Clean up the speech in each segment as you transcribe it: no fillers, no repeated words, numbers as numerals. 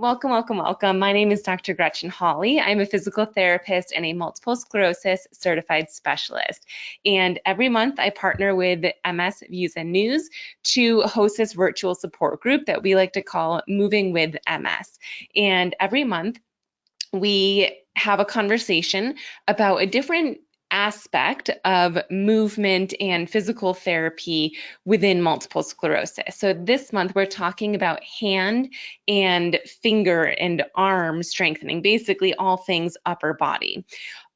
Welcome, welcome, welcome. My name is Dr. Gretchen Hawley. I'm a physical therapist and a multiple sclerosis certified specialist. And every month I partner with MS Views and News to host this virtual support group that we like to call Moving with MS. And every month we have a conversation about a different aspect of movement and physical therapy within multiple sclerosis. So this month we're talking about hand and finger and arm strengthening, basically all things upper body.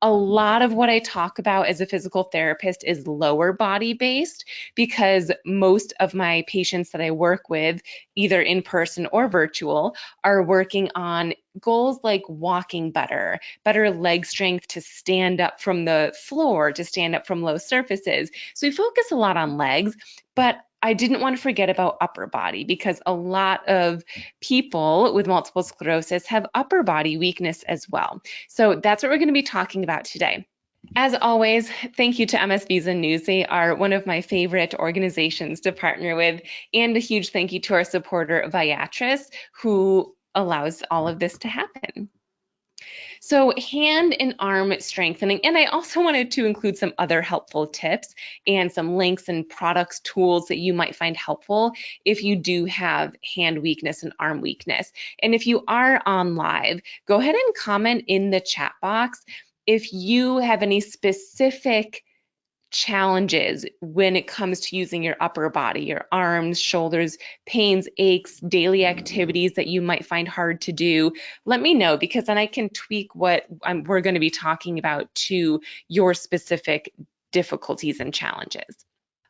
A lot of what I talk about as a physical therapist is lower body based because most of my patients that I work with, either in person or virtual, are working on goals like walking better leg strength to stand up from the floor, to stand up from low surfaces. So we focus a lot on legs, but I didn't want to forget about upper body because a lot of people with multiple sclerosis have upper body weakness as well. So that's what we're going to be talking about today. As always, thank you to MS Views and News. They are one of my favorite organizations to partner with, and a huge thank you to our supporter, Viatris, who allows all of this to happen. So hand and arm strengthening, and I also wanted to include some other helpful tips and some links and products, tools that you might find helpful if you do have hand weakness and arm weakness. And if you are on live, go ahead and comment in the chat box if you have any specific challenges when it comes to using your upper body, your arms, shoulders, pains, aches, daily activities that you might find hard to do. Let me know, because then I can tweak what we're going to be talking about to your specific difficulties and challenges.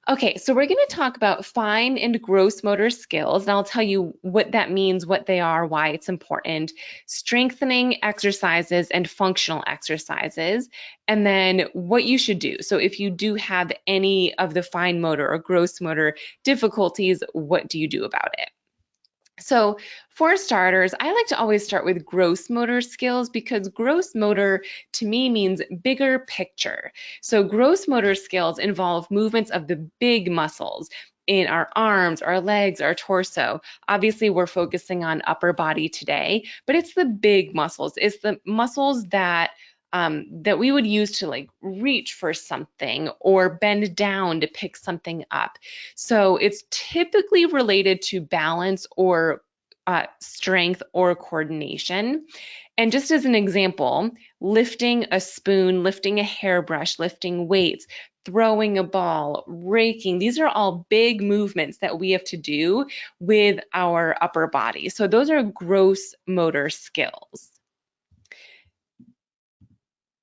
Okay, so we're going to talk about fine and gross motor skills, and I'll tell you what that means, what they are, why it's important, strengthening exercises and functional exercises, and then what you should do. So if you do have any of the fine motor or gross motor difficulties, what do you do about it? So for starters, I like to always start with gross motor skills because gross motor to me means bigger picture. So gross motor skills involve movements of the big muscles in our arms, our legs, our torso. Obviously, we're focusing on upper body today, but it's the big muscles. It's the muscles that that we would use to like reach for something or bend down to pick something up. So it's typically related to balance or strength or coordination. And just as an example, lifting a spoon, lifting a hairbrush, lifting weights, throwing a ball, raking, these are all big movements that we have to do with our upper body. So those are gross motor skills.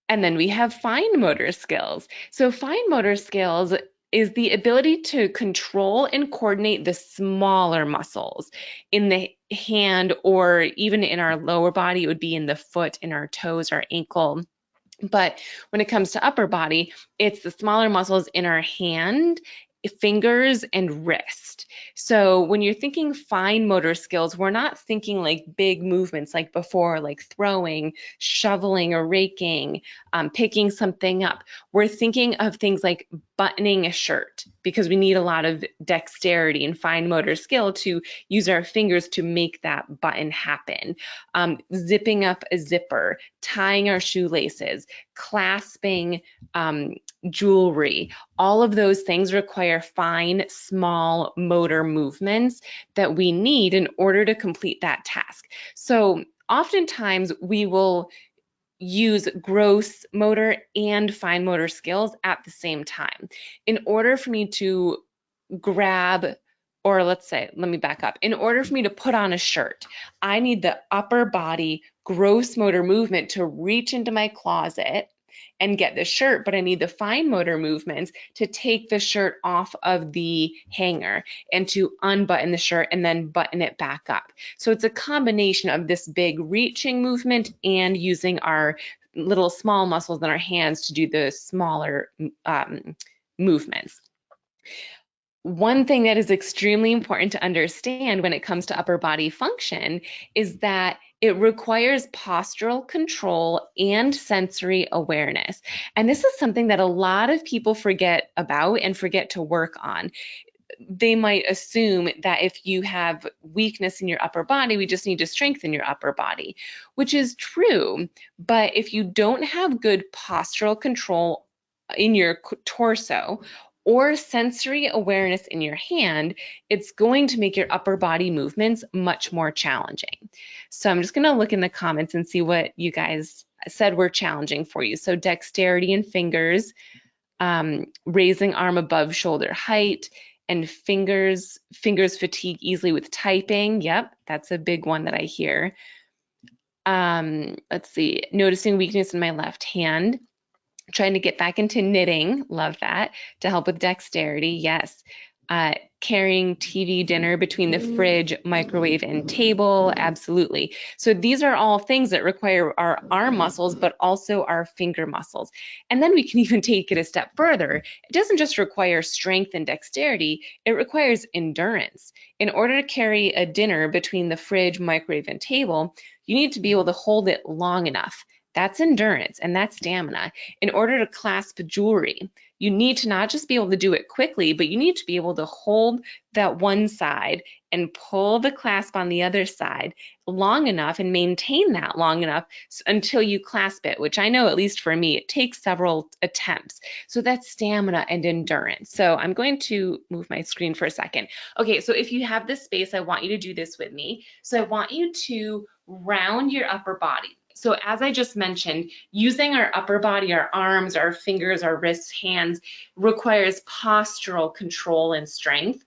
And then we have fine motor skills. So fine motor skills is the ability to control and coordinate the smaller muscles in the hand, or even in our lower body, it would be in the foot, in our toes, our ankle. But when it comes to upper body, it's the smaller muscles in our hand, fingers, and wrist. So when you're thinking fine motor skills, we're not thinking like big movements like before, like throwing, shoveling or raking, picking something up. We're thinking of things like buttoning a shirt, because we need a lot of dexterity and fine motor skill to use our fingers to make that button happen. Zipping up a zipper, tying our shoelaces, clasping jewelry. All of those things require fine, small motor movements that we need in order to complete that task. So oftentimes we will use gross motor and fine motor skills at the same time. In order for me to grab, or let's say, let me back up. In order for me to put on a shirt, I need the upper body gross motor movement to reach into my closet and get the shirt, but I need the fine motor movements to take the shirt off of the hanger and to unbutton the shirt and then button it back up. So it's a combination of this big reaching movement and using our little small muscles in our hands to do the smaller movements. One thing that is extremely important to understand when it comes to upper body function is that it requires postural control and sensory awareness. And this is something that a lot of people forget about and forget to work on. they might assume that if you have weakness in your upper body, we just need to strengthen your upper body, which is true. But if you don't have good postural control in your torso or sensory awareness in your hand, it's going to make your upper body movements much more challenging. So I'm just going to look in the comments and see what you guys said were challenging for you. So dexterity in fingers, raising arm above shoulder height, and fingers fatigue easily with typing. Yep, that's a big one that I hear. Let's see, noticing weakness in my left hand, trying to get back into knitting, love that, to help with dexterity, yes. Carrying TV dinner between the fridge, microwave, and table, absolutely. So these are all things that require our arm muscles, but also our finger muscles. And then we can even take it a step further. It doesn't just require strength and dexterity, it requires endurance. In order to carry a dinner between the fridge, microwave, and table, you need to be able to hold it long enough. That's endurance and that's stamina. In order to clasp jewelry, you need to not just be able to do it quickly, but you need to be able to hold that one side and pull the clasp on the other side long enough and maintain that long enough until you clasp it, which I know, at least for me, it takes several attempts. So that's stamina and endurance. So I'm going to move my screen for a second. Okay, so if you have this space, I want you to do this with me. So I want you to round your upper body. So as I just mentioned, using our upper body, our arms, our fingers, our wrists, hands, requires postural control and strength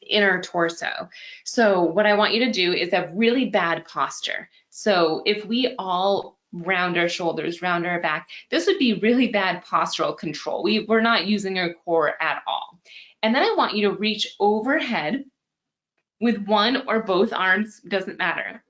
in our torso. So what I want you to do is have really bad posture. So if we all round our shoulders, round our back, this would be really bad postural control. We're not using our core at all. And then I want you to reach overhead with one or both arms, doesn't matter,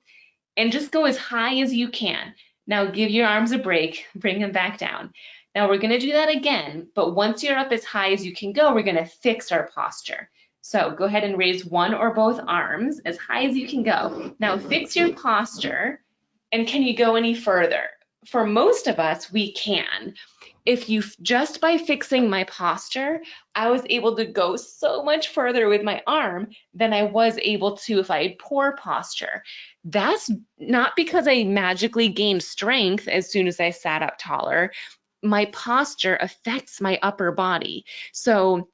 and just go as high as you can. Now give your arms a break, bring them back down. Now we're gonna do that again, but once you're up as high as you can go, we're gonna fix our posture. So go ahead and raise one or both arms as high as you can go. Now fix your posture, and can you go any further? For most of us, we can. If you just by fixing my posture, I was able to go so much further with my arm than I was able to if I had poor posture. That's not because I magically gained strength as soon as I sat up taller. My posture affects my upper body. So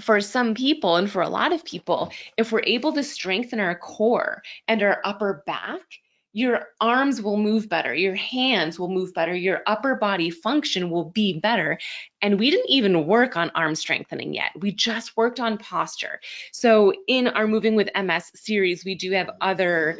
for some people, and for a lot of people, if we're able to strengthen our core and our upper back, your arms will move better, your hands will move better, your upper body function will be better. And we didn't even work on arm strengthening yet. We just worked on posture. So in our Moving with MS series, we do have other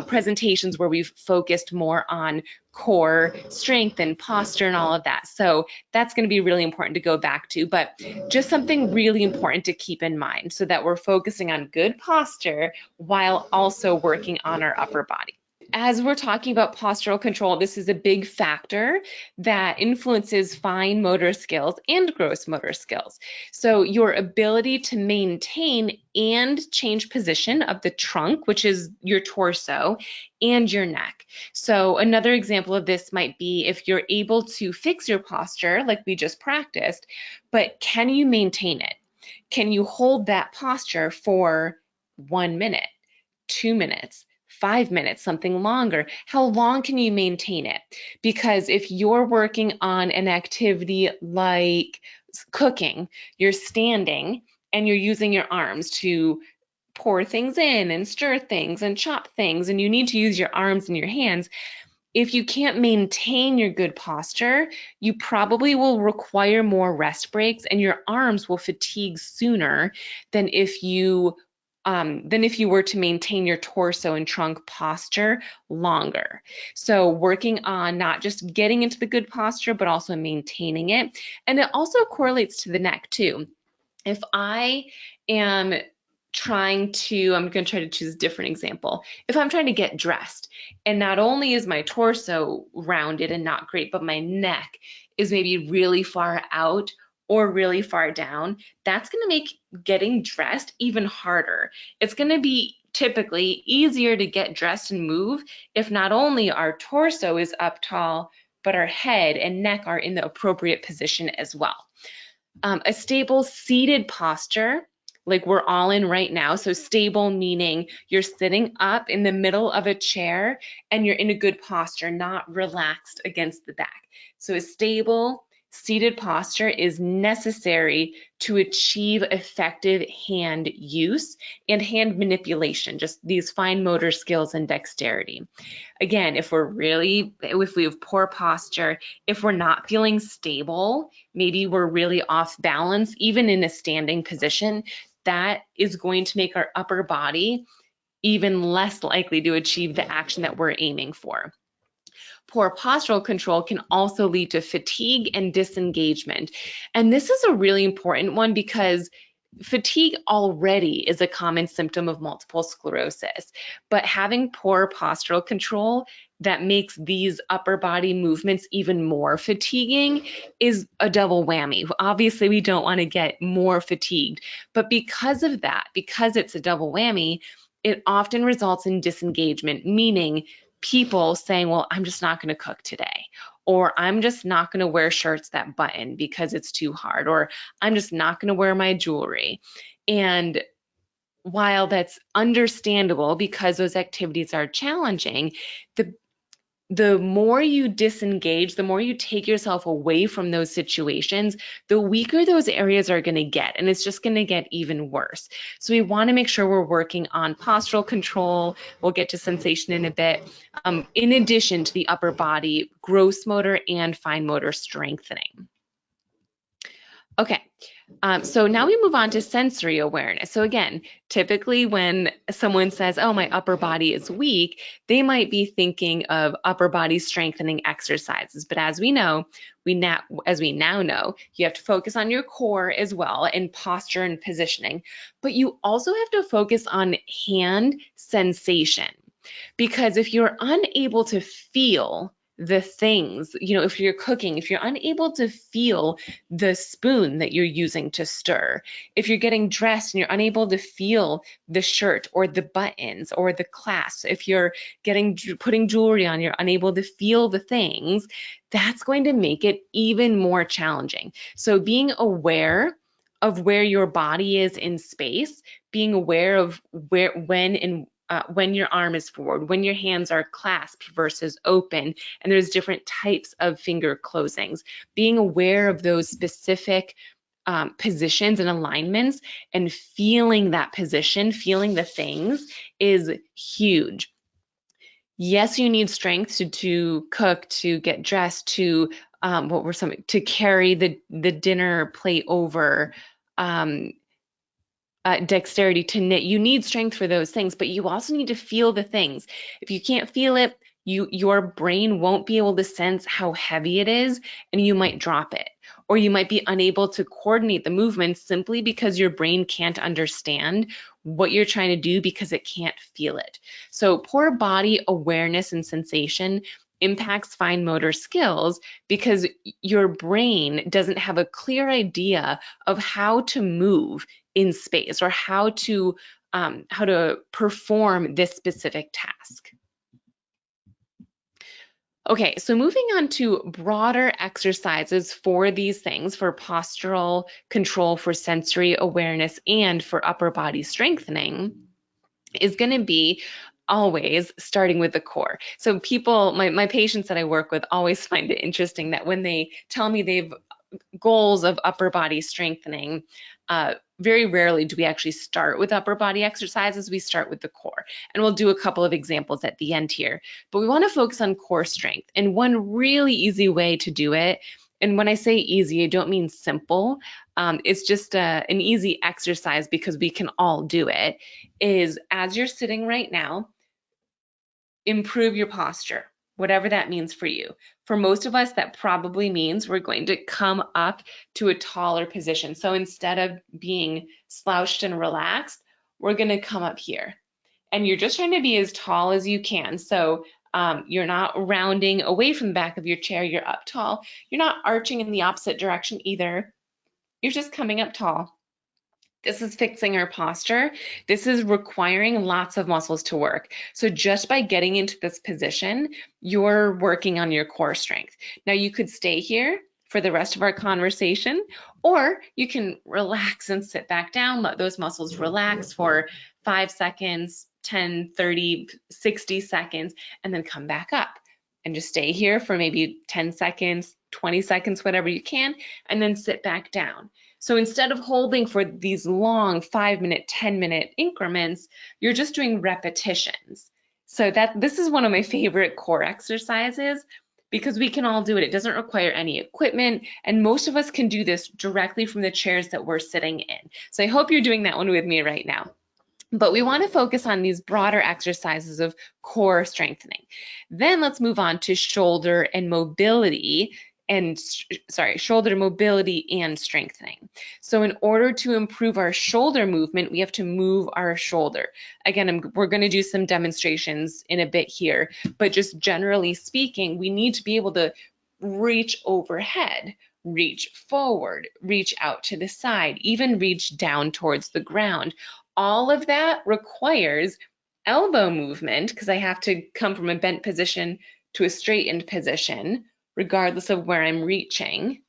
presentations where we've focused more on core strength and posture and all of that. So that's going to be really important to go back to, but just something really important to keep in mind so that we're focusing on good posture while also working on our upper body. As we're talking about postural control, this is a big factor that influences fine motor skills and gross motor skills. So your ability to maintain and change position of the trunk, which is your torso, and your neck. So another example of this might be if you're able to fix your posture like we just practiced, but can you maintain it? Can you hold that posture for 1 minute, 2 minutes? 5 minutes, something longer? How long can you maintain it? Because if you're working on an activity like cooking, you're standing and you're using your arms to pour things in and stir things and chop things, and you need to use your arms and your hands. If you can't maintain your good posture, you probably will require more rest breaks and your arms will fatigue sooner than if you were to maintain your torso and trunk posture longer. So working on not just getting into the good posture, but also maintaining it. And it also correlates to the neck too. If I am I'm going to try to choose a different example. If I'm trying to get dressed and not only is my torso rounded and not great, but my neck is maybe really far out or really far down, that's going to make getting dressed even harder. It's going to be typically easier to get dressed and move if not only our torso is up tall, but our head and neck are in the appropriate position as well. A stable seated posture like we're all in right now. So stable meaning you're sitting up in the middle of a chair and you're in a good posture, not relaxed against the back. So a stable seated posture is necessary to achieve effective hand use and hand manipulation, just these fine motor skills and dexterity. Again, if we have poor posture, if we're not feeling stable, maybe we're really off balance, even in a standing position, that is going to make our upper body even less likely to achieve the action that we're aiming for. Poor postural control can also lead to fatigue and disengagement. And this is a really important one because fatigue already is a common symptom of multiple sclerosis, but having poor postural control that makes these upper body movements even more fatiguing is a double whammy. Obviously, we don't want to get more fatigued, but because of that, because it's a double whammy, it often results in disengagement, meaning people saying, well, I'm just not going to cook today, or I'm just not going to wear shirts that button because it's too hard, or I'm just not going to wear my jewelry. And while that's understandable because those activities are challenging, the more you disengage, the more you take yourself away from those situations, the weaker those areas are going to get, and it's just going to get even worse. So we want to make sure we're working on postural control. We'll get to sensation in a bit, in addition to the upper body, gross motor and fine motor strengthening. Okay, so now we move on to sensory awareness. So again, typically when someone says, oh, my upper body is weak, they might be thinking of upper body strengthening exercises. But as we know, as we now know, you have to focus on your core as well and posture and positioning. But you also have to focus on hand sensation, because if you're unable to feel the things, if you're cooking, if you're unable to feel the spoon that you're using to stir, if you're getting dressed and you're unable to feel the shirt or the buttons or the clasps, if you're putting jewelry on, you're unable to feel the things, that's going to make it even more challenging. So being aware of where your body is in space, being aware of when your arm is forward, when your hands are clasped versus open, and there's different types of finger closings. Being aware of those specific positions and alignments and feeling that position, feeling the things is huge. Yes, you need strength to cook, to get dressed, to to carry the dinner plate over, dexterity to knit. You need strength for those things, but you also need to feel the things. If you can't feel it, your brain won't be able to sense how heavy it is, and you might drop it. Or you might be unable to coordinate the movements simply because your brain can't understand what you're trying to do because it can't feel it. So poor body awareness and sensation impacts fine motor skills because your brain doesn't have a clear idea of how to move in space or how to perform this specific task. Okay, so moving on to broader exercises for these things, for postural control, for sensory awareness, and for upper body strengthening, is going to be always starting with the core. So people, my patients that I work with always find it interesting that when they tell me they've goals of upper body strengthening, very rarely do we actually start with upper body exercises. We start with the core, and we'll do a couple of examples at the end here, but we want to focus on core strength. And one really easy way to do it, and when I say easy, I don't mean simple, it's just an easy exercise because we can all do it, is as you're sitting right now, improve your posture, whatever that means for you. For most of us, that probably means we're going to come up to a taller position. So instead of being slouched and relaxed, we're going to come up here. And you're just trying to be as tall as you can. So you're not rounding away from the back of your chair, you're up tall. You're not arching in the opposite direction either. You're just coming up tall. This is fixing our posture. This is requiring lots of muscles to work. So just by getting into this position, you're working on your core strength. Now you could stay here for the rest of our conversation, or you can relax and sit back down, let those muscles relax for 5 seconds, 10, 30, 60 seconds, and then come back up and just stay here for maybe 10 seconds, 20 seconds, whatever you can, and then sit back down. So instead of holding for these long 5-minute, 10-minute increments, you're just doing repetitions. So this is one of my favorite core exercises because we can all do it. It doesn't require any equipment, and most of us can do this directly from the chairs that we're sitting in. So I hope you're doing that one with me right now. But we want to focus on these broader exercises of core strengthening. Then let's move on to shoulder mobility and strengthening. So in order to improve our shoulder movement, we have to move our shoulder. Again, we're going to do some demonstrations in a bit here, but just generally speaking, we need to be able to reach overhead, reach forward, reach out to the side, even reach down towards the ground. All of that requires elbow movement because I have to come from a bent position to a straightened position, regardless of where I'm reaching.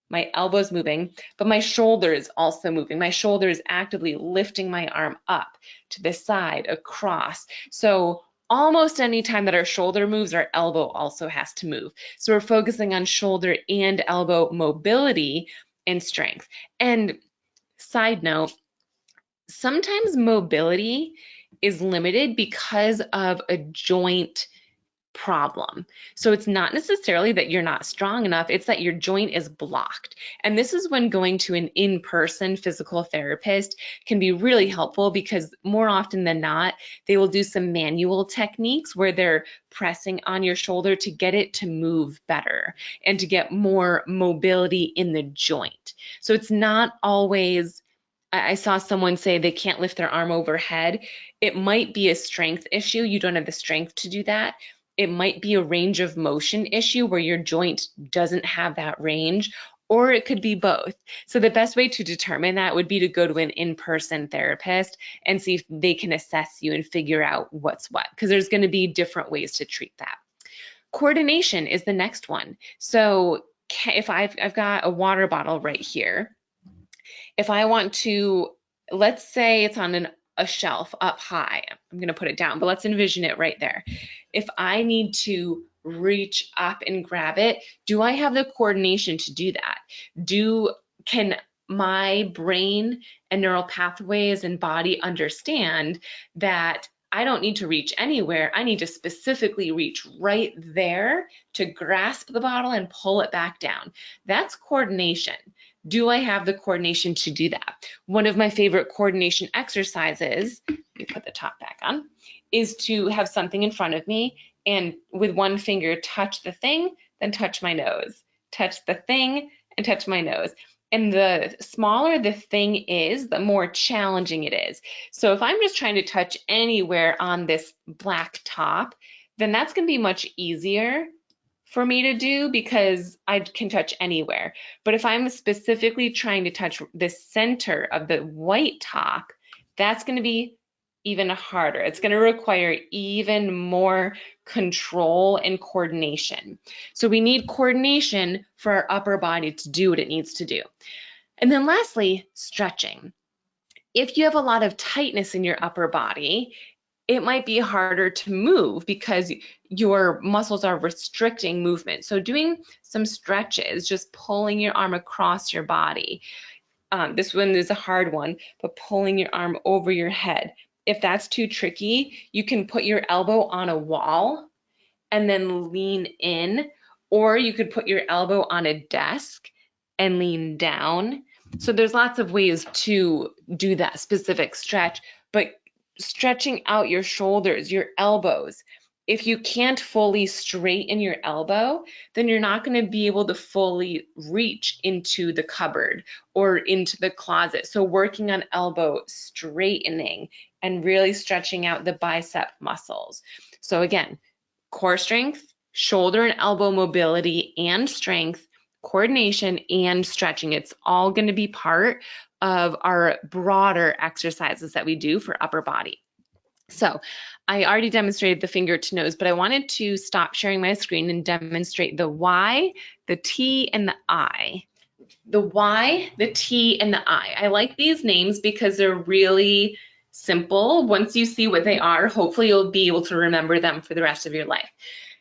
My elbow's moving, but my shoulder is also moving. My shoulder is actively lifting my arm up to the side, across. So almost any time that our shoulder moves, our elbow also has to move. So we're focusing on shoulder and elbow mobility and strength. And side note, sometimes mobility is limited because of a joint problem. So it's not necessarily that you're not strong enough, it's that your joint is blocked. And this is when going to an in-person physical therapist can be really helpful because more often than not, they will do some manual techniques where they're pressing on your shoulder to get it to move better and to get more mobility in the joint. So it's not always, I saw someone say they can't lift their arm overhead. It might be a strength issue. You don't have the strength to do that. It might be a range of motion issue where your joint doesn't have that range, or it could be both. So the best way to determine that would be to go to an in-person therapist and see if they can assess you and figure out what's what, because there's going to be different ways to treat that. Coordination is the next one. So if I've got a water bottle right here, if I want to, let's say it's on a shelf up high, I'm going to put it down, but let's envision it right there. If I need to reach up and grab it, do I have the coordination to do that? Can my brain and neural pathways and body understand that I don't need to reach anywhere, I need to specifically reach right there to grasp the bottle and pull it back down? That's coordination. Do I have the coordination to do that? One of my favorite coordination exercises, let me put the top back on, is to have something in front of me and with one finger touch the thing, then touch my nose. Touch the thing and touch my nose. And the smaller the thing is, the more challenging it is. So if I'm just trying to touch anywhere on this black top, then that's going to be much easier for me to do because I can touch anywhere. But if I'm specifically trying to touch the center of the white top, that's going to be even harder. It's going to require even more control and coordination. So we need coordination for our upper body to do what it needs to do. And then lastly, stretching. If you have a lot of tightness in your upper body, it might be harder to move because your muscles are restricting movement. So doing some stretches, just pulling your arm across your body. This one is a hard one, but pulling your arm over your head. If that's too tricky, you can put your elbow on a wall and then lean in, or you could put your elbow on a desk and lean down. So there's lots of ways to do that specific stretch, but stretching out your shoulders, your elbows. If you can't fully straighten your elbow, then you're not going to be able to fully reach into the cupboard or into the closet. So working on elbow straightening and really stretching out the bicep muscles. So again, core strength, shoulder and elbow mobility and strength, coordination and stretching. It's all going to be part of our broader exercises that we do for upper body. So I already demonstrated the finger to nose, but I wanted to stop sharing my screen and demonstrate the Y, the T, and the I. The Y, the T, and the I. I like these names because they're really simple. Once you see what they are, hopefully you'll be able to remember them for the rest of your life.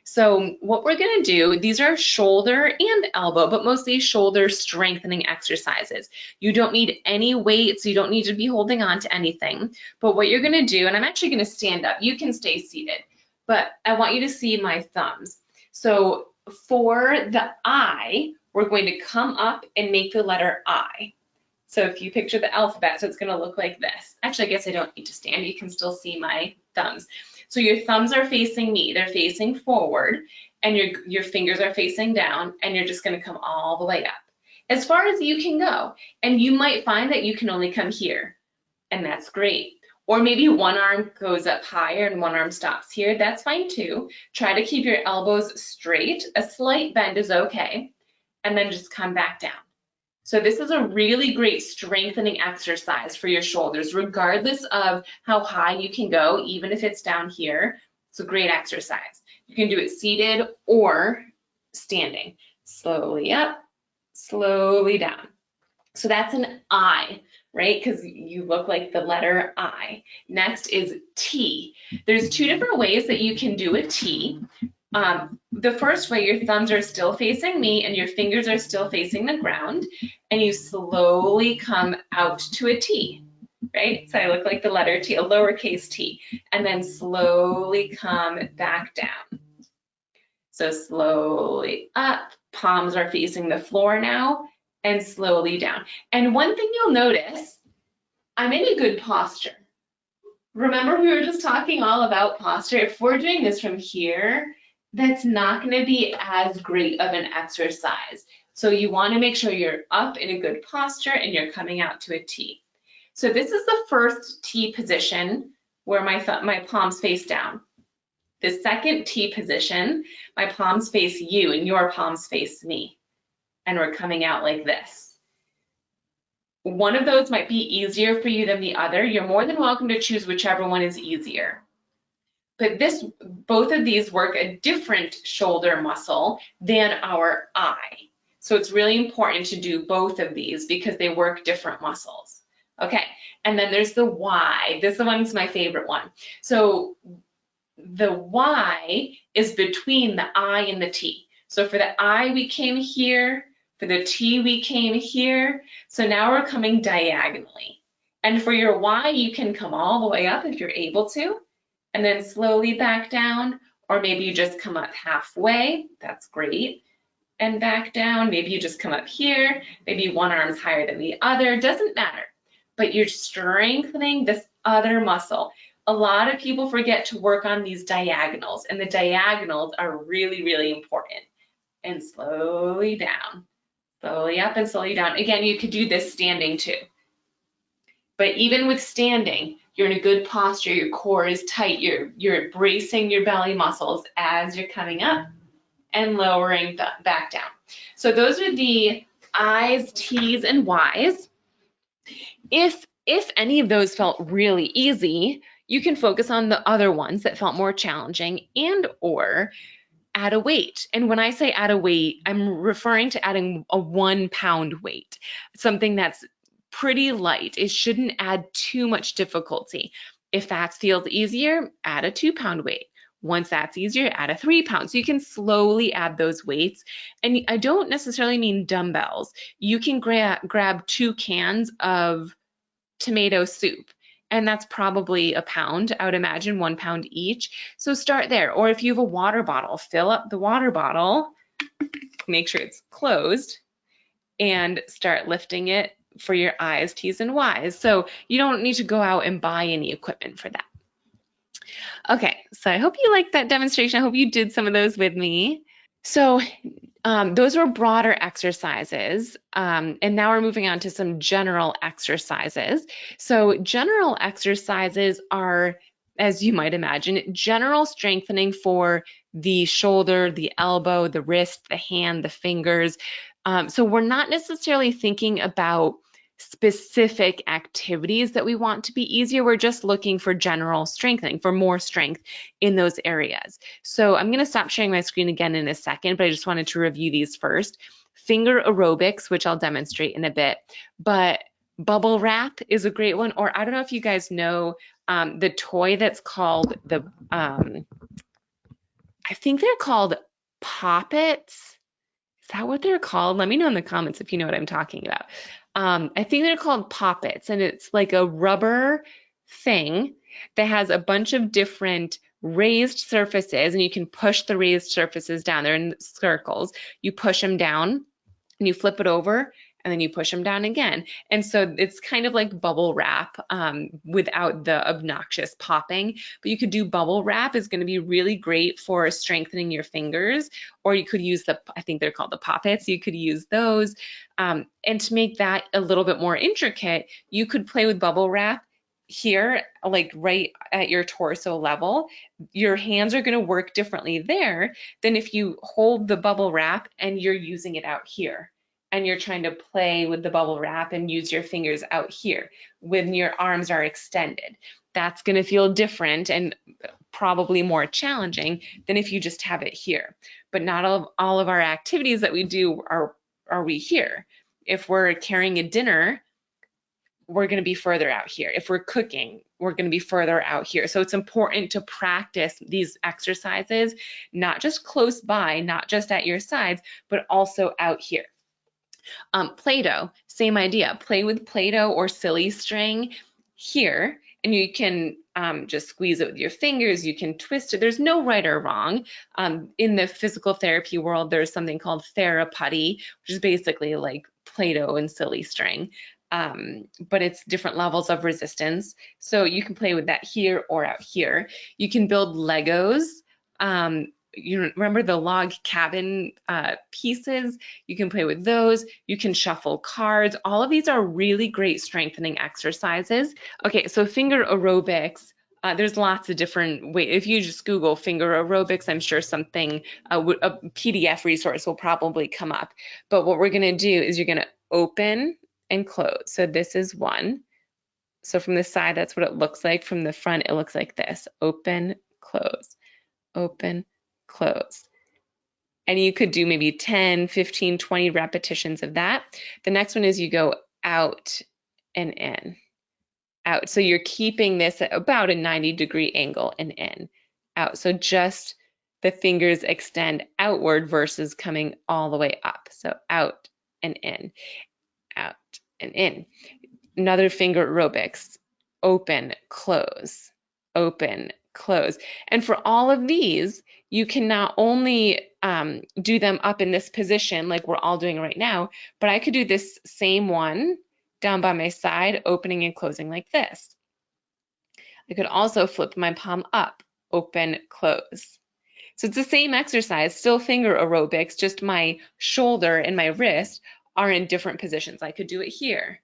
So what we're going to do, these are shoulder and elbow, but mostly shoulder strengthening exercises. You don't need any weights, you don't need to be holding on to anything. But what you're going to do, and I'm actually going to stand up, you can stay seated, but I want you to see my thumbs. So for the I, we're going to come up and make the letter I. So if you picture the alphabet, so it's going to look like this. Actually, I guess I don't need to stand. You can still see my thumbs. So your thumbs are facing me. They're facing forward, and your fingers are facing down, and you're just going to come all the way up as far as you can go. And you might find that you can only come here, and that's great. Or maybe one arm goes up higher and one arm stops here. That's fine too. Try to keep your elbows straight. A slight bend is okay. And then just come back down. So this is a really great strengthening exercise for your shoulders, regardless of how high you can go, even if it's down here. It's a great exercise. You can do it seated or standing. Slowly up, slowly down. So that's an I, right? Because you look like the letter I. Next is T. There's two different ways that you can do a T. The first way, your thumbs are still facing me and your fingers are still facing the ground, and you slowly come out to a T, right? So I look like the letter T, a lowercase t, and then slowly come back down. So slowly up, palms are facing the floor now, and slowly down. And one thing you'll notice, I'm in a good posture. Remember, we were just talking all about posture. If we're doing this from here, that's not going to be as great of an exercise. So you want to make sure you're up in a good posture and you're coming out to a T. So this is the first T position where my palms face down. The second T position, my palms face you and your palms face me. And we're coming out like this. One of those might be easier for you than the other. You're more than welcome to choose whichever one is easier. But both of these work a different shoulder muscle than our eye. So it's really important to do both of these because they work different muscles. Okay, and then there's the Y. This one's my favorite one. So the Y is between the I and the T. So for the I, we came here. For the T, we came here. So now we're coming diagonally. And for your Y, you can come all the way up if you're able to, and then slowly back down, or maybe you just come up halfway. That's great. And back down. Maybe you just come up here. Maybe one arm's higher than the other. Doesn't matter. But you're strengthening this other muscle. A lot of people forget to work on these diagonals, and the diagonals are really, really important. And slowly down. Slowly up and slowly down. Again, you could do this standing too. But even with standing, you're in a good posture, your core is tight, you're bracing your belly muscles as you're coming up and lowering back down. So those are the I's, T's, and Y's. If any of those felt really easy, you can focus on the other ones that felt more challenging and or add a weight. And when I say add a weight, I'm referring to adding a 1 pound weight, something that's pretty light. It shouldn't add too much difficulty. If that feels easier, add a 2 pound weight. Once that's easier, add a 3 pound. So you can slowly add those weights. And I don't necessarily mean dumbbells. You can grab 2 cans of tomato soup, and that's probably a pound. I would imagine 1 pound each. So start there. Or if you have a water bottle, fill up the water bottle, make sure it's closed, and start lifting it for your I's, T's, and Y's. So you don't need to go out and buy any equipment for that. Okay, so I hope you liked that demonstration. I hope you did some of those with me. So those were broader exercises, and now we're moving on to some general exercises. So general exercises are, as you might imagine, general strengthening for the shoulder, the elbow, the wrist, the hand, the fingers. So we're not necessarily thinking about specific activities that we want to be easier. We're just looking for general strengthening, for more strength in those areas. So I'm going to stop sharing my screen again in a second, but I just wanted to review these first. Finger aerobics, which I'll demonstrate in a bit, but bubble wrap is a great one. Or I don't know if you guys know the toy that's called the, I think they're called poppets. Is that what they're called? Let me know in the comments if you know what I'm talking about. I think they're called poppets, and it's like a rubber thing that has a bunch of different raised surfaces, and you can push the raised surfaces down. They're in circles. You push them down, and you flip it over, and then you push them down again. And so it's kind of like bubble wrap without the obnoxious popping. But you could do bubble wrap is going to be really great for strengthening your fingers, or you could use I think they're called the poppets. You could use those. And to make that a little bit more intricate, you could play with bubble wrap here, like right at your torso level. Your hands are going to work differently there than if you hold the bubble wrap and you're using it out here, and you're trying to play with the bubble wrap and use your fingers out here when your arms are extended. That's going to feel different and probably more challenging than if you just have it here. But not all of our activities that we do are we here. If we're carrying a dinner, we're going to be further out here. If we're cooking, we're going to be further out here. So it's important to practice these exercises, not just close by, not just at your sides, but also out here. Play-Doh, same idea. Play with Play-Doh or silly string here, and you can just squeeze it with your fingers. You can twist it. There's no right or wrong. In the physical therapy world, there's something called Theraputty, which is basically like Play-Doh and silly string. But it's different levels of resistance. So you can play with that here or out here. You can build Legos. You remember the log cabin pieces? You can play with those. You can shuffle cards. All of these are really great strengthening exercises. Okay, so finger aerobics. There's lots of different ways. If you just Google finger aerobics, I'm sure something, a PDF resource will probably come up. But what we're going to do is you're going to open and close. So this is one. So from the side, that's what it looks like. From the front, it looks like this. Open, close, open, close. And you could do maybe 10, 15, 20 repetitions of that. The next one is you go out and in, out. So you're keeping this at about a 90-degree angle and in, out. So just the fingers extend outward versus coming all the way up. So out and in, out and in. Another finger aerobics, open, close, open, close. And for all of these, you can not only do them up in this position like we're all doing right now, but I could do this same one down by my side, opening and closing like this. I could also flip my palm up, open, close. So it's the same exercise, still finger aerobics, just my shoulder and my wrist are in different positions. I could do it here.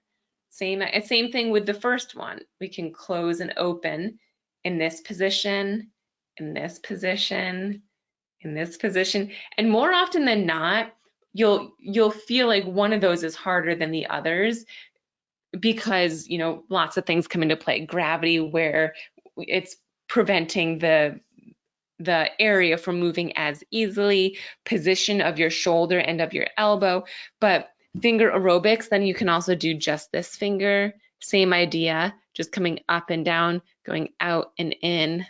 Same thing with the first one. We can close and open in this position, in this position, in this position. And more often than not, you'll feel like one of those is harder than the others because, you know, lots of things come into play. Gravity, where it's preventing the area from moving as easily, position of your shoulder and of your elbow. But finger aerobics, then you can also do just this finger, same idea, just coming up and down, going out and in,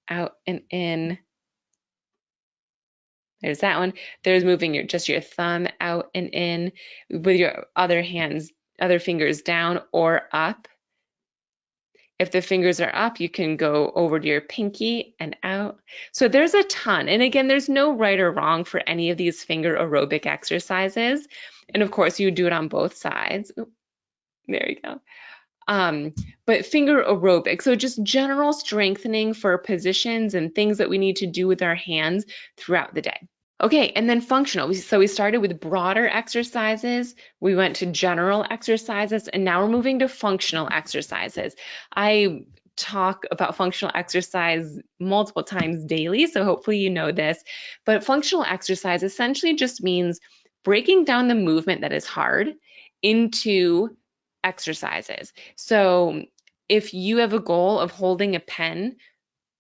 out and in. There's that one. There's moving just your thumb out and in with your other fingers down or up. If the fingers are up, you can go over to your pinky and out. So there's a ton. And again, there's no right or wrong for any of these finger aerobic exercises. And of course, you do it on both sides. Ooh, there you go. But finger aerobic, so just general strengthening for positions and things that we need to do with our hands throughout the day. Okay, and then functional. So we started with broader exercises, we went to general exercises, and now we're moving to functional exercises. I talk about functional exercise multiple times daily, so hopefully you know this. But functional exercise essentially just means breaking down the movement that is hard into exercises. So if you have a goal of holding a pen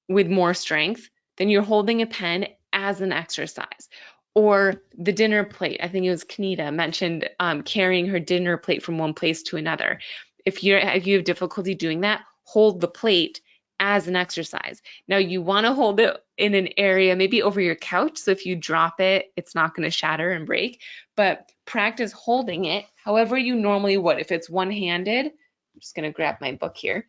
with more strength, then you're holding a pen as an exercise. Or the dinner plate, I think it was Kanita mentioned carrying her dinner plate from one place to another. If you have difficulty doing that, hold the plate as an exercise. Now you want to hold it in an area maybe over your couch, so if you drop it, it's not going to shatter and break, but practice holding it however you normally would. If it's one-handed, I'm just going to grab my book here.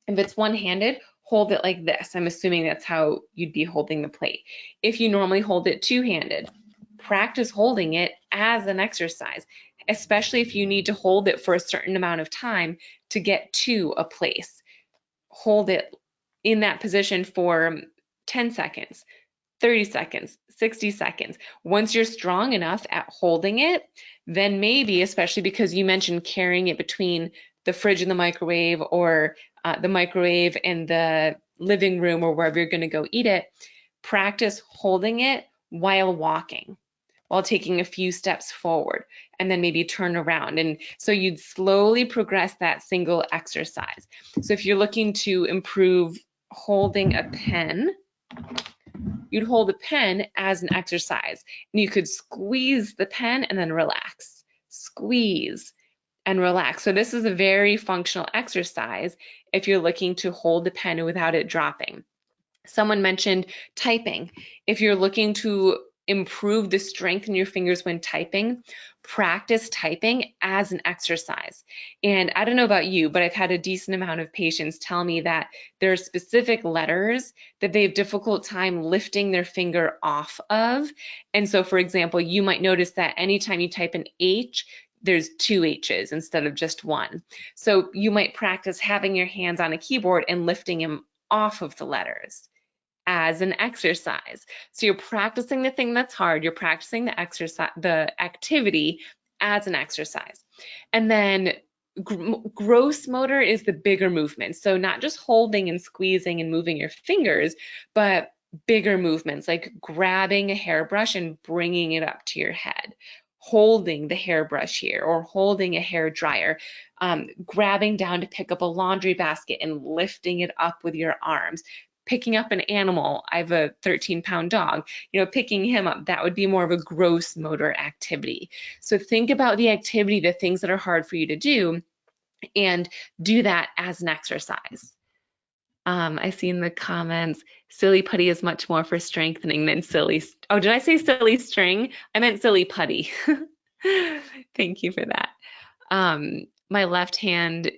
If it's one-handed, hold it like this. I'm assuming that's how you'd be holding the plate. If you normally hold it two-handed, practice holding it as an exercise, especially if you need to hold it for a certain amount of time to get to a place. Hold it in that position for 10 seconds, 30 seconds, 60 seconds. Once you're strong enough at holding it, then maybe, especially because you mentioned carrying it between the fridge and the microwave, or the microwave and the living room, or wherever you're going to go eat it, practice holding it while walking, while taking a few steps forward, and then maybe turn around. And so you'd slowly progress that single exercise. So if you're looking to improve holding a pen, you'd hold a pen as an exercise, and you could squeeze the pen and then relax, squeeze and relax. So this is a very functional exercise if you're looking to hold the pen without it dropping. Someone mentioned typing. If you're looking to improve the strength in your fingers when typing, practice typing as an exercise. And I don't know about you, but I've had a decent amount of patients tell me that there are specific letters that they have difficult time lifting their finger off of. And so, for example, you might notice that anytime you type an H, there's two H's instead of just one. So you might practice having your hands on a keyboard and lifting them off of the letters as an exercise. So you're practicing the thing that's hard, you're practicing the exercise, the activity as an exercise. And then gross motor is the bigger movement. So not just holding and squeezing and moving your fingers, but bigger movements like grabbing a hairbrush and bringing it up to your head, holding the hairbrush here, or holding a hair dryer, grabbing down to pick up a laundry basket and lifting it up with your arms, picking up an animal. I have a 13-pound dog, picking him up, that would be more of a gross motor activity. So think about the activity, the things that are hard for you to do, and do that as an exercise. I see in the comments, silly putty is much more for strengthening than silly. Oh, did I say silly string? I meant silly putty. Thank you for that. My left hand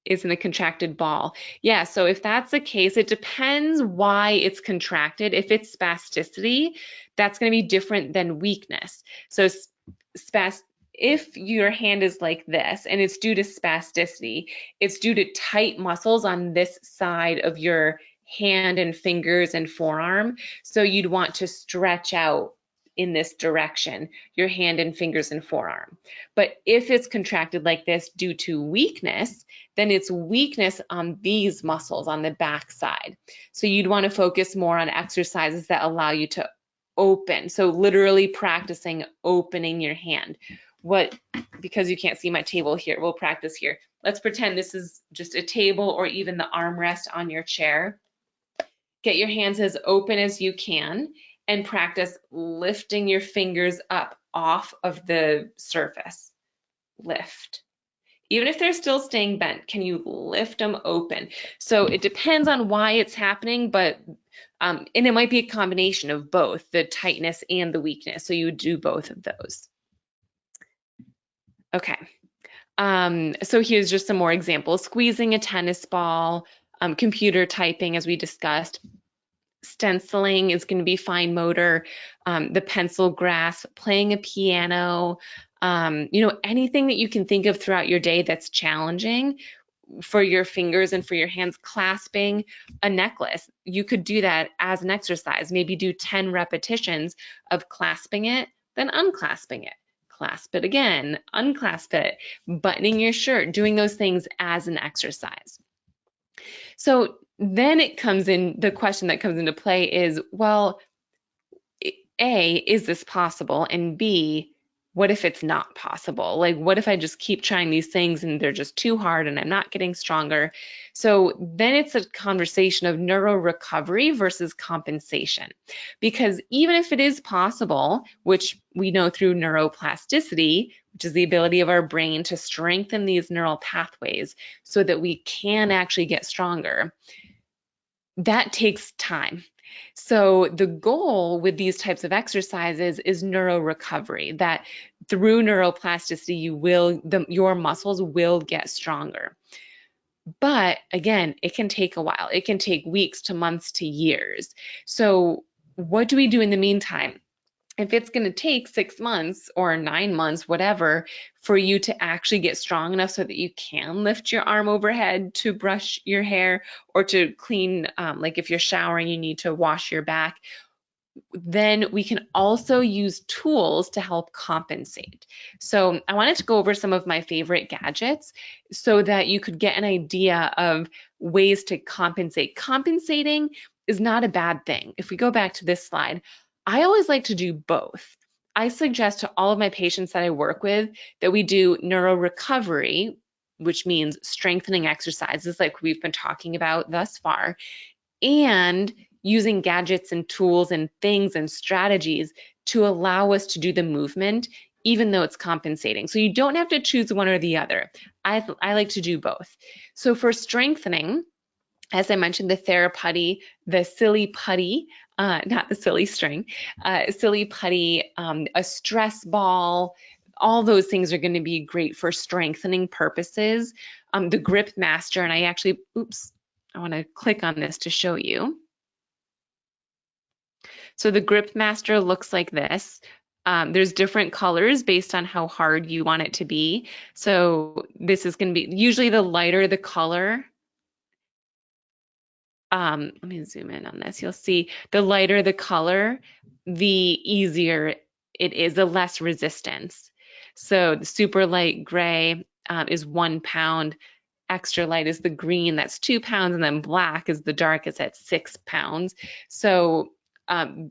is in a contracted ball. Yeah, so if that's the case, it depends why it's contracted. If it's spasticity, that's going to be different than weakness. So if your hand is like this and it's due to spasticity, it's due to tight muscles on this side of your hand and fingers and forearm. So you'd want to stretch out in this direction, your hand and fingers and forearm. But if it's contracted like this due to weakness, then it's weakness on these muscles on the back side. So you'd want to focus more on exercises that allow you to open. So literally practicing opening your hand. Because you can't see my table here, we'll practice here. Let's pretend this is just a table or even the armrest on your chair. Get your hands as open as you can and practice lifting your fingers up off of the surface. Lift. Even if they're still staying bent, can you lift them open? So it depends on why it's happening, but and it might be a combination of both, the tightness and the weakness. So you would do both of those. Okay, so here's just some more examples. Squeezing a tennis ball, computer typing, as we discussed. Stenciling is going to be fine motor, the pencil grasp, playing a piano, anything that you can think of throughout your day that's challenging for your fingers and for your hands. Clasping a necklace, you could do that as an exercise. Maybe do 10 repetitions of clasping it, then unclasping it. Clasp it again, unclasp it, buttoning your shirt, doing those things as an exercise. So then the question that comes into play is, well, A, is this possible? And B, what if it's not possible? Like, what if I just keep trying these things and they're just too hard and I'm not getting stronger? So then it's a conversation of neuro recovery versus compensation. Because even if it is possible, which we know through neuroplasticity, which is the ability of our brain to strengthen these neural pathways so that we can actually get stronger, that takes time. So the goal with these types of exercises is neuro recovery, that through neuroplasticity, your muscles will get stronger. But again, it can take a while. It can take weeks to months to years. So what do we do in the meantime? If it's going to take 6 months or 9 months, whatever, for you to actually get strong enough so that you can lift your arm overhead to brush your hair or to clean, like if you're showering, you need to wash your back, then we can also use tools to help compensate. So I wanted to go over some of my favorite gadgets so that you could get an idea of ways to compensate. Compensating is not a bad thing. If we go back to this slide, I always like to do both. I suggest to all of my patients that I work with that we do neuro recovery, which means strengthening exercises like we've been talking about thus far, and using gadgets and tools and things and strategies to allow us to do the movement, even though it's compensating. So you don't have to choose one or the other. I like to do both. So for strengthening, as I mentioned, the TheraPutty, the silly putty, not the silly string, silly putty, a stress ball, all those things are going to be great for strengthening purposes. The Grip Master, and I actually, I want to click on this to show you. So the Grip Master looks like this. There's different colors based on how hard you want it to be. So this is going to be, usually the lighter the color, let me zoom in on this. You'll see the lighter the color, the easier it is, the less resistance. So the super light gray is 1 pound, extra light is the green, that's 2 pounds, and then black is the darkest at 6 pounds. So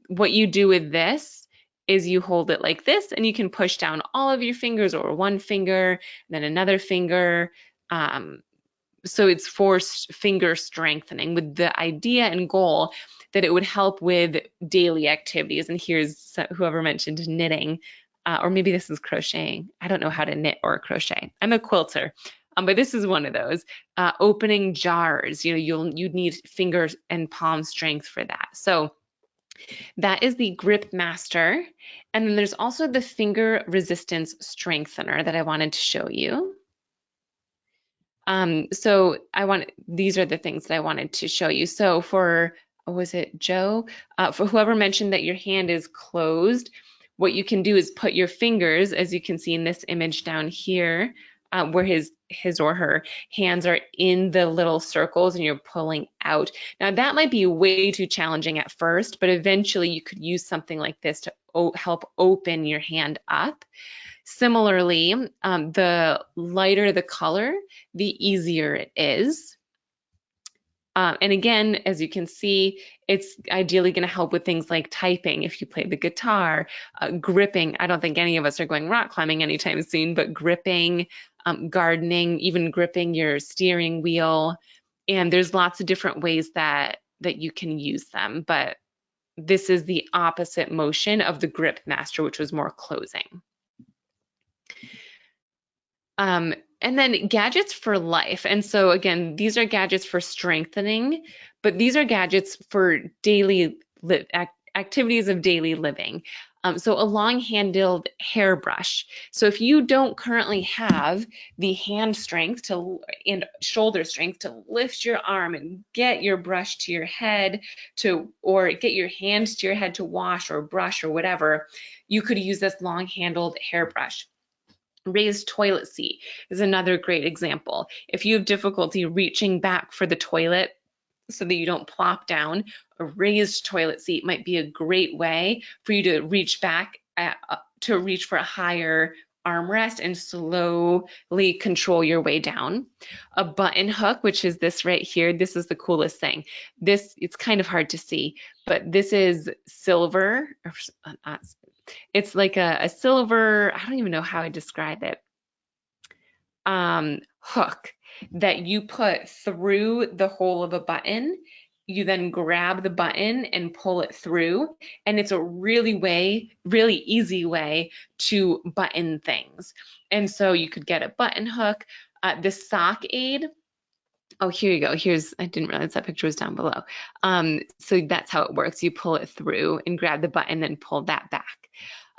what you do with this is you hold it like this and you can push down all of your fingers or one finger, then another finger. So it's for finger strengthening with the idea and goal that it would help with daily activities. And here's whoever mentioned knitting, or maybe this is crocheting. I don't know how to knit or crochet. I'm a quilter, but this is one of those. Opening jars, you'd need finger and palm strength for that. So that is the Grip Master. And then there's also the finger resistance strengthener that I wanted to show you. So these are the things that I wanted to show you. So for, was it Joe? For whoever mentioned that your hand is closed, what you can do is put your fingers, as you can see in this image down here, where his or her hands are in the little circles and you're pulling out. Now that might be way too challenging at first, but eventually you could use something like this to help open your hand up. Similarly, the lighter the color, the easier it is. And again, as you can see, it's ideally going to help with things like typing if you play the guitar, gripping. I don't think any of us are going rock climbing anytime soon, but gripping, gardening, even gripping your steering wheel. And there's lots of different ways that you can use them. But this is the opposite motion of the Grip Master, which was more closing. And then gadgets for life. And so again, these are gadgets for strengthening, but these are gadgets for daily activities of daily living. So a long-handled hairbrush. So if you don't currently have the hand strength and shoulder strength to lift your arm and get your brush to your head or get your hands to your head to wash or brush or whatever, you could use this long-handled hairbrush. Raised toilet seat is another great example. If you have difficulty reaching back for the toilet so that you don't plop down, a raised toilet seat might be a great way for you to reach back to reach for a higher armrest and slowly control your way down. A button hook, which is this right here, this is the coolest thing. It's kind of hard to see, but this is silver, or not It's like a silver, I don't even know how I describe it, hook that you put through the hole of a button. You then grab the button and pull it through, and it's a really easy way to button things. And so you could get a button hook. The sock aid, oh, here you go. I didn't realize that picture was down below. So that's how it works. You pull it through and grab the button, then pull that back.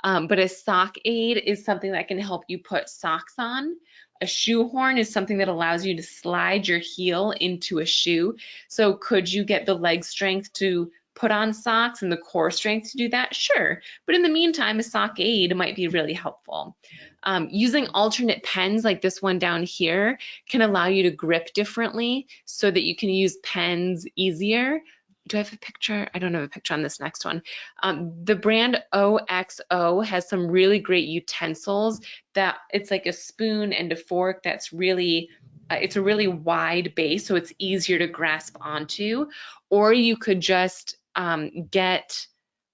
But a sock aid is something that can help you put socks on. A shoehorn is something that allows you to slide your heel into a shoe. So could you get the leg strength to put on socks and the core strength to do that? Sure. But in the meantime, a sock aid might be really helpful. Using alternate pens like this one down here can allow you to grip differently so that you can use pens easier. Do I have a picture? I don't have a picture on this next one. The brand OXO has some really great utensils that it's like a spoon and a fork that's really, it's a really wide base, so it's easier to grasp onto. Or you could just get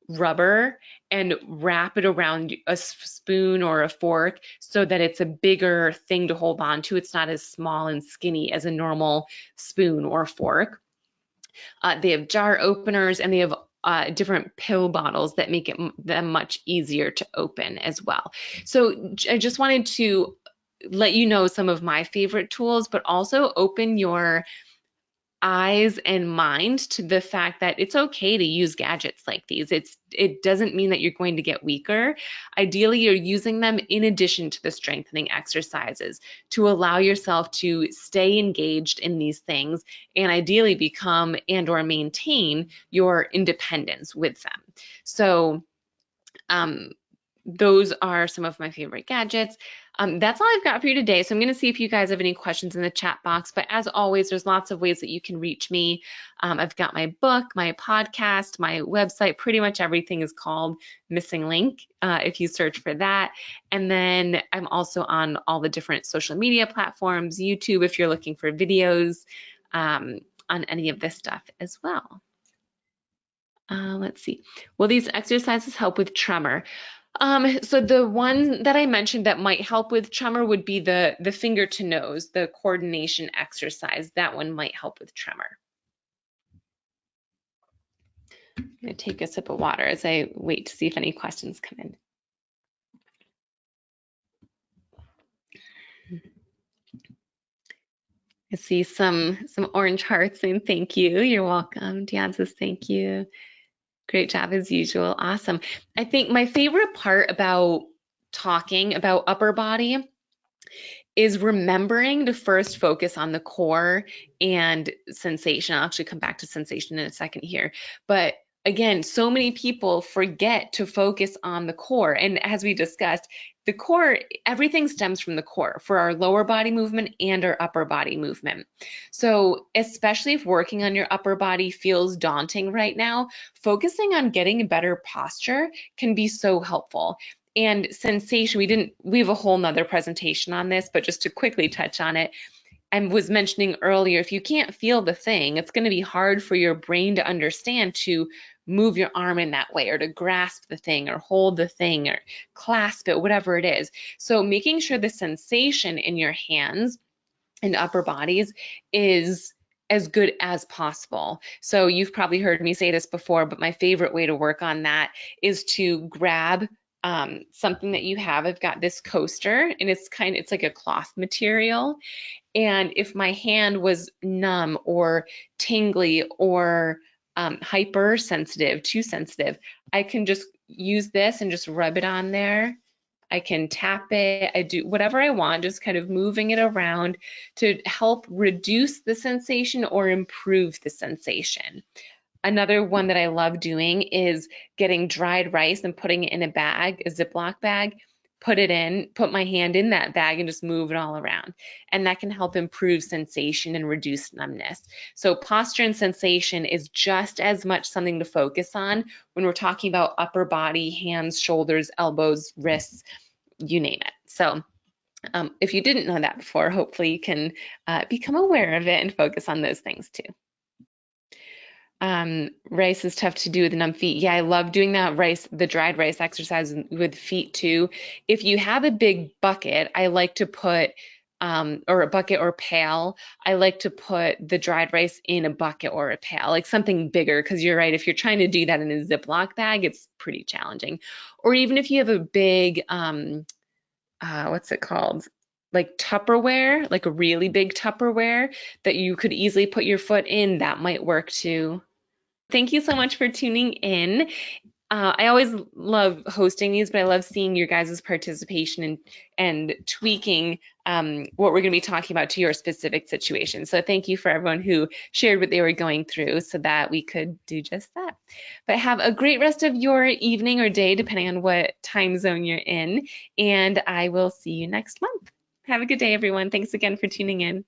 rubber and wrap it around a spoon or a fork so that it's a bigger thing to hold on to. It's not as small and skinny as a normal spoon or fork. They have jar openers, and they have different pill bottles that make them much easier to open as well. So I just wanted to let you know some of my favorite tools, but also open your eyes and mind to the fact that it's okay to use gadgets like these. It doesn't mean that you're going to get weaker. Ideally, you're using them in addition to the strengthening exercises to allow yourself to stay engaged in these things and ideally become and or maintain your independence with them. So those are some of my favorite gadgets. That's all I've got for you today. So I'm going to see if you guys have any questions in the chat box. But as always, there's lots of ways that you can reach me. I've got my book, my podcast, my website. Pretty much everything is called Missing Link if you search for that. And then I'm also on all the different social media platforms, YouTube if you're looking for videos on any of this stuff as well. Let's see. Will these exercises help with tremor? So the one that I mentioned that might help with tremor would be the finger to nose, the coordination exercise. That one might help with tremor. I'm going to take a sip of water as I wait to see if any questions come in. I see some orange hearts saying thank you. You're welcome. Deanne says thank you. Great job as usual. Awesome. I think my favorite part about talking about upper body is remembering to first focus on the core and sensation. I'll actually come back to sensation in a second here. But again, so many people forget to focus on the core. And as we discussed, the core, everything stems from the core for our lower body movement and our upper body movement. So especially if working on your upper body feels daunting right now, focusing on getting a better posture can be so helpful. And sensation, we have a whole nother presentation on this, but just to quickly touch on it, I was mentioning earlier, if you can't feel the thing, it's going to be hard for your brain to understand to move your arm in that way or to grasp the thing or hold the thing or clasp it, whatever it is. So making sure the sensation in your hands and upper bodies is as good as possible. So you've probably heard me say this before, but my favorite way to work on that is to grab something that you have. I've got this coaster and it's like a cloth material. And if my hand was numb or tingly or hypersensitive, too sensitive, I can just use this and just rub it on there. I can tap it, I do whatever I want, just kind of moving it around to help reduce the sensation or improve the sensation. Another one that I love doing is getting dried rice and putting it in a bag, a Ziploc bag, put my hand in that bag and just move it all around. And that can help improve sensation and reduce numbness. So posture and sensation is just as much something to focus on when we're talking about upper body, hands, shoulders, elbows, wrists, you name it. So if you didn't know that before, hopefully you can become aware of it and focus on those things too. Rice is tough to do with numb feet. Yeah, I love doing that rice, the dried rice exercise with feet too. If you have a big bucket, I like to put, or a bucket or pail, I like to put the dried rice in a bucket or a pail, like something bigger, because you're right, if you're trying to do that in a Ziploc bag, it's pretty challenging. Or even if you have a big, what's it called? Like Tupperware, like a really big Tupperware that you could easily put your foot in, that might work too. Thank you so much for tuning in. I always love hosting these, but I love seeing your guys' participation and tweaking what we're going to be talking about to your specific situation. So thank you for everyone who shared what they were going through so that we could do just that. But have a great rest of your evening or day, depending on what time zone you're in, and I will see you next month. Have a good day, everyone. Thanks again for tuning in.